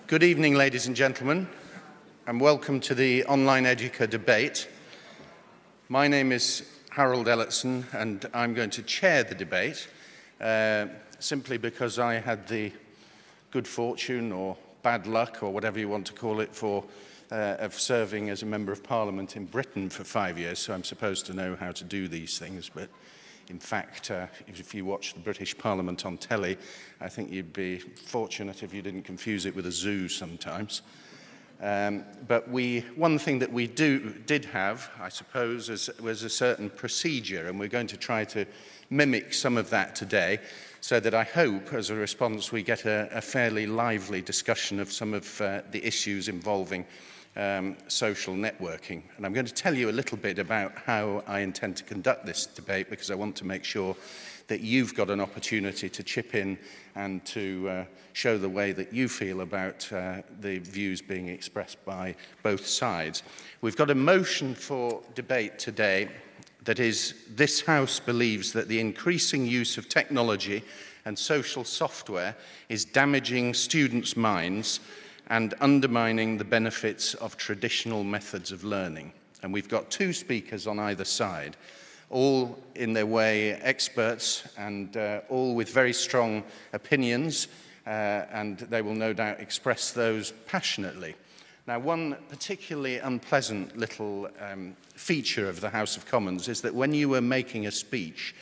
Good evening, ladies and gentlemen, and welcome to the Online EDUCA Debate. My name is Harold Elletson, and I'm going to chair the debate simply because I had the good fortune or bad luck, or whatever you want to call it, of serving as a Member of Parliament in Britain for 5 years, so I'm supposed to know how to do these things, but in fact, if you watch the British Parliament on telly, I think you'd be fortunate if you didn't confuse it with a zoo sometimes. But one thing that we did have, I suppose, was a certain procedure, and we're going to try to mimic some of that today, so that I hope, as a response, we get a fairly lively discussion of some of the issues involving social networking. And I'm going to tell you a little bit about how I intend to conduct this debate, because I want to make sure that you've got an opportunity to chip in and to show the way that you feel about the views being expressed by both sides. We've got a motion for debate today that is, this House believes that the increasing use of technology and social software is damaging students' minds and undermining the benefits of traditional methods of learning. And we've got two speakers on either side, all in their way experts and all with very strong opinions, and they will no doubt express those passionately. Now, one particularly unpleasant little feature of the House of Commons is that when you were making a speech,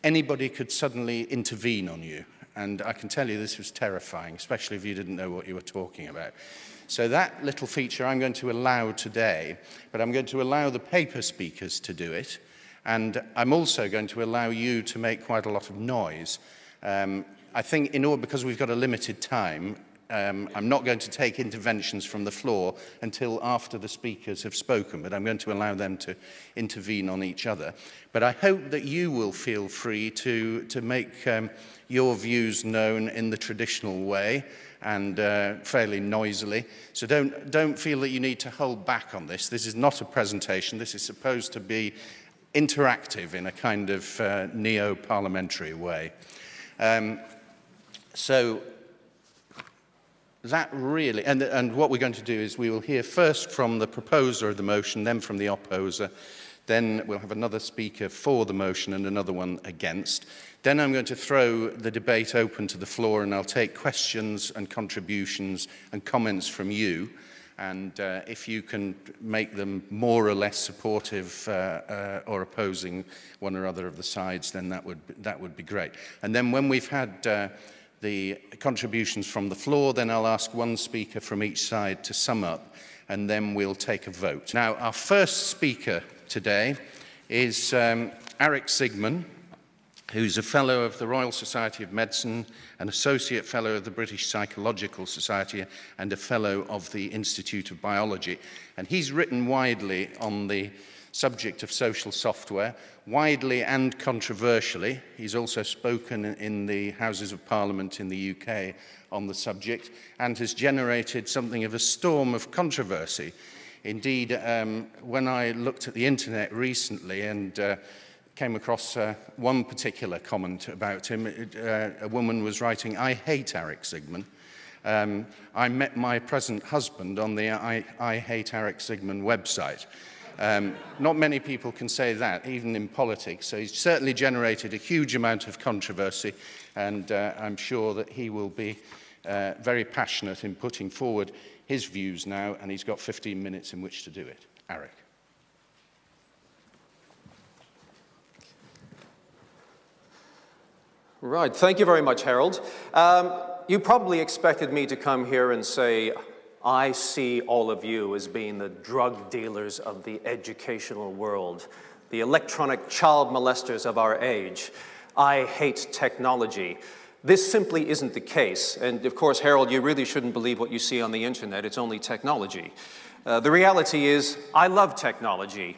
anybody could suddenly intervene on you. And I can tell you this was terrifying, especially if you didn't know what you were talking about. So that little feature I'm going to allow today, but I'm going to allow the paper speakers to do it. And I'm also going to allow you to make quite a lot of noise. I think because we've got a limited time, I'm not going to take interventions from the floor until after the speakers have spoken, but I'm going to allow them to intervene on each other. But I hope that you will feel free to make your views known in the traditional way and fairly noisily. So don't feel that you need to hold back on this. This is not a presentation. This is supposed to be interactive in a kind of neo-parliamentary way. So that really, and what we're going to do is we will hear first from the proposer of the motion, then from the opposer, then we'll have another speaker for the motion and another one against. Then I'm going to throw the debate open to the floor, and I'll take questions and contributions and comments from you. And if you can make them more or less supportive or opposing one or other of the sides, then that would be great. And then when we've had the contributions from the floor, then I'll ask one speaker from each side to sum up, and then we'll take a vote. Now, our first speaker today is Aric Sigman, who's a Fellow of the Royal Society of Medicine, an Associate Fellow of the British Psychological Society, and a Fellow of the Institute of Biology. And he's written widely on the subject of social software, widely and controversially. He's also spoken in the Houses of Parliament in the UK on the subject, and has generated something of a storm of controversy. Indeed, when I looked at the internet recently and came across one particular comment about him, a woman was writing, "I hate Aric Sigman. I met my present husband on the I Hate Aric Sigman website." Not many people can say that, even in politics, so he's certainly generated a huge amount of controversy, and I'm sure that he will be very passionate in putting forward his views now, and he's got 15 minutes in which to do it. Aric. Right, thank you very much, Harold. You probably expected me to come here and say, I see all of you as being the drug dealers of the educational world, the electronic child molesters of our age. I hate technology. This simply isn't the case. And of course, Harold, you really shouldn't believe what you see on the internet. It's only technology. The reality is, I love technology.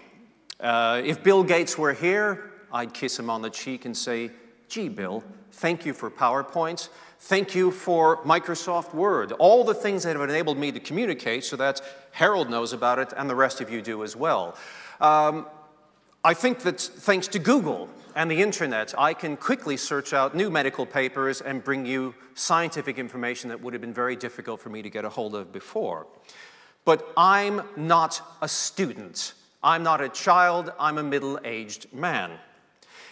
If Bill Gates were here, I'd kiss him on the cheek and say, gee, Bill, thank you for PowerPoint. Thank you for Microsoft Word. All the things that have enabled me to communicate so that Harold knows about it and the rest of you do as well. I think that thanks to Google and the internet, I can quickly search out new medical papers and bring you scientific information that would have been very difficult for me to get a hold of before. But I'm not a student. I'm not a child. I'm a middle-aged man.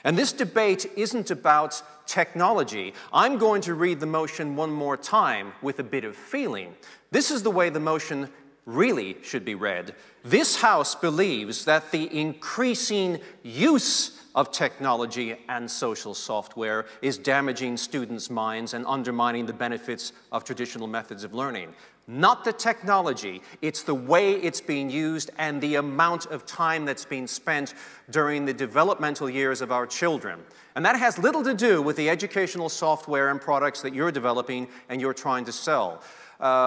And this debate isn't about technology. I'm going to read the motion one more time with a bit of feeling. This is the way the motion really should be read. This House believes that the increasing use of technology and social software is damaging students' minds and undermining the benefits of traditional methods of learning. Not the technology, it's the way it's being used and the amount of time that's being spent during the developmental years of our children. And that has little to do with the educational software and products that you're developing and you're trying to sell.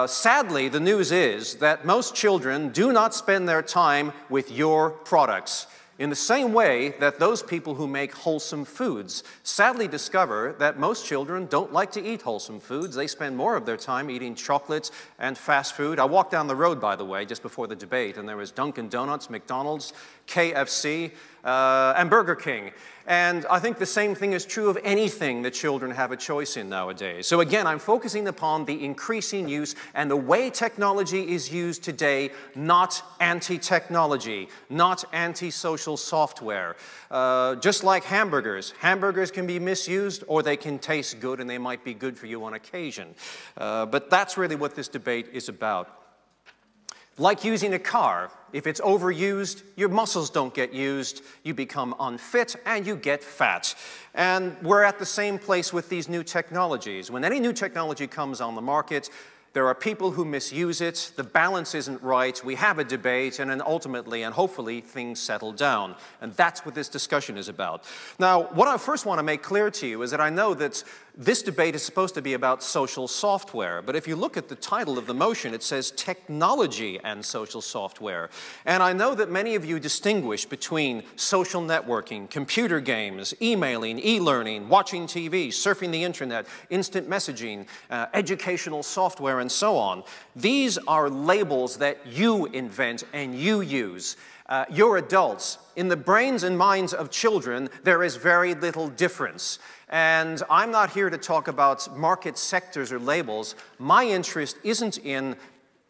Sadly, the news is that most children do not spend their time with your products, in the same way that those people who make wholesome foods sadly discover that most children don't like to eat wholesome foods. They spend more of their time eating chocolates and fast food. I walked down the road, by the way, just before the debate, and there was Dunkin' Donuts, McDonald's, KFC, and Burger King. And I think the same thing is true of anything that children have a choice in nowadays. So again, I'm focusing upon the increasing use and the way technology is used today, not anti-technology, not anti-social software. Just like hamburgers. Hamburgers can be misused or they can taste good and they might be good for you on occasion. But that's really what this debate is about. Like using a car, if it's overused, your muscles don't get used, you become unfit, and you get fat. And we're at the same place with these new technologies. When any new technology comes on the market, there are people who misuse it, the balance isn't right, we have a debate, and then ultimately and hopefully things settle down. And that's what this discussion is about. Now, what I first want to make clear to you is that I know that this debate is supposed to be about social software, but if you look at the title of the motion, it says technology and social software. And I know that many of you distinguish between social networking, computer games, emailing, e-learning, watching TV, surfing the internet, instant messaging, educational software, and so on. These are labels that you invent and you use. You're adults. In the brains and minds of children, there is very little difference. And I'm not here to talk about market sectors or labels. My interest isn't in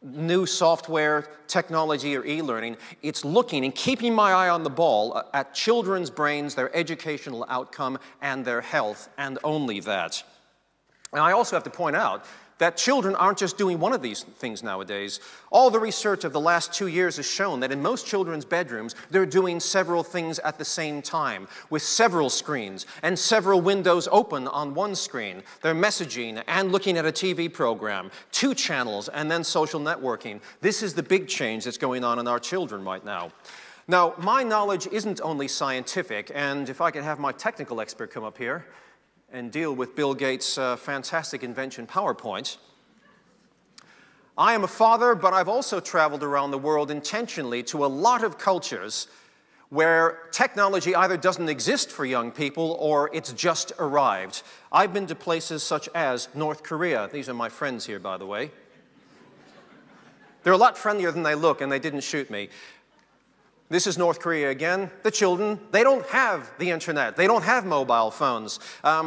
new software, technology, or e-learning. It's looking and keeping my eye on the ball at children's brains, their educational outcome, and their health, and only that. And I also have to point out that children aren't just doing one of these things nowadays. All the research of the last 2 years has shown that in most children's bedrooms, they're doing several things at the same time, with several screens and several windows open on one screen. They're messaging and looking at a TV program, 2 channels, and then social networking. This is the big change that's going on in our children right now. Now, my knowledge isn't only scientific, and if I could have my technical expert come up here and deal with Bill Gates' fantastic invention, PowerPoint. I am a father, but I've also traveled around the world intentionally to a lot of cultures where technology either doesn't exist for young people or it's just arrived. I've been to places such as North Korea. These are my friends here, by the way. They're a lot friendlier than they look, and they didn't shoot me. This is North Korea again. The children, they don't have the internet. They don't have mobile phones.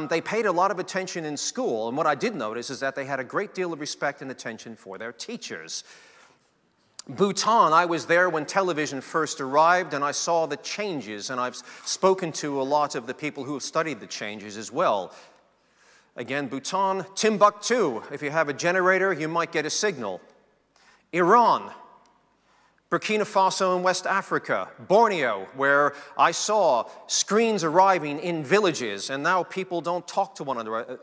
They paid a lot of attention in school, and what I did notice is that they had a great deal of respect and attention for their teachers. Bhutan, I was there when television first arrived, and I saw the changes, and I've spoken to a lot of the people who have studied the changes as well. Again, Bhutan. Timbuktu, if you have a generator, you might get a signal. Iran. Burkina Faso in West Africa, Borneo, where I saw screens arriving in villages, and now people don't talk to one another